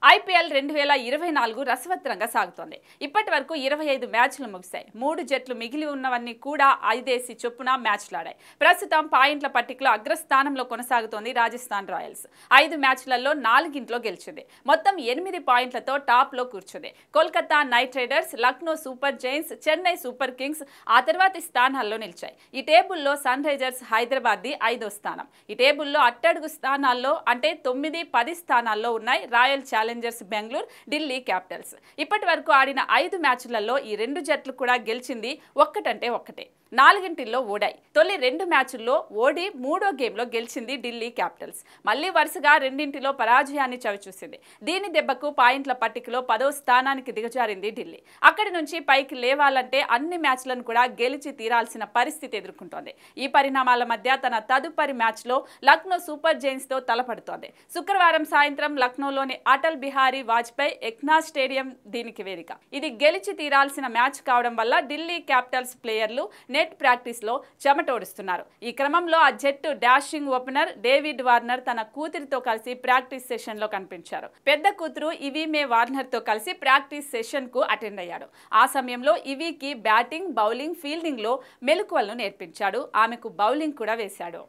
IPL 2024 రసవత్తరంగా సాగుతోంది. ఇప్పటి వరకు 25 మ్యాచ్లు ముగిశాయి. 3 జట్లు మిగిలి ఉన్నవన్నీ కూడా 5 చొప్పున మ్యాచ్లాడాయి. ప్రస్తుతం పాయింట్ల పట్టికలో అగ్రస్థానంలో కొనసాగుతోంది రాజస్థాన్ రాయల్స్. 5 మ్యాచ్లలో 4 గెలిచింది. మొత్తం 8 పాయింట్లతో టాప్లో కూర్చుంది. Kolkata night riders, Lucknow super Giants, Chennai super Kings ఆ తర్వాతి స్థానాల్లో నిలిచాయి. ఈ టేబుల్లో సన్ రైజర్స్ హైదరాబాద్ది 5వ స్థానం. ఈ టేబుల్లో అట్టడుగు స్థానాల్లో అంటే 9, 10 స్థానాల్లో ఉన్నాయి royal Challengers Bengaluru, Delhi Capitals. ఇప్పటి వరకు ఆడిన 5 మ్యాచ్లలో ఈ 2 జట్లు కూడా గెలిచింది ఒక్కటంటే ఒక్కటే. 4 ఓడాయి. తొలి 2 మ్యాచ్ల్లో ఓడి 3వ గేమ్లో గెలిచింది ఢిల్లీ క్యాపిటల్స్. మళ్లీ వరుసగా 2 పరాజయాన్ని చవిచూసింది. దీని దెబ్బకు పాయింట్ల పట్టికలో 10వ స్థానానికి దిగజారింది ఢిల్లీ. అక్కడి నుంచి పైకి లేవాలంటే అన్ని మ్యాచ్లను కూడా గెలిచి తీరాల్సిన పరిస్థితి ఎదుర్కొంటోంది. ఈ పరిణామాల మధ్య తన తదుపరి మ్యాచ్లో లక్నో సూపర్ జైంట్స్తో తలపడుతోంది. శుక్రవారం సాయంత్రం లక్నోలోని అటల్ బిహారీ వాజ్పేయి ఎక్నా స్టేడియం దీనికి వేదిక. ఇది గెలిచి తీరాల్సిన మ్యాచ్ కావడం వల్ల ఢిల్లీ క్యాపిటల్స్ ప్లేయర్లు నెట్ ప్రాక్టీస్ లో చెమటోడుస్తున్నారు. ఈ క్రమంలో ఆ జట్టు డాషింగ్ ఓపెనర్ డేవిడ్ వార్నర్ తన కూతురితో కలిసి ప్రాక్టీస్ సెషన్ లో కనిపించారు. పెద్ద కూతురు ఇవి మే వార్నర్ తో కలిసి ప్రాక్టీస్ సెషన్ కు అటెండ్ అయ్యాడు. ఆ సమయంలో ఇవికి బ్యాటింగ్, బౌలింగ్, ఫీల్డింగ్ లో మెలకువలను నేర్పించాడు. ఆమెకు బౌలింగ్ కూడా వేశాడు.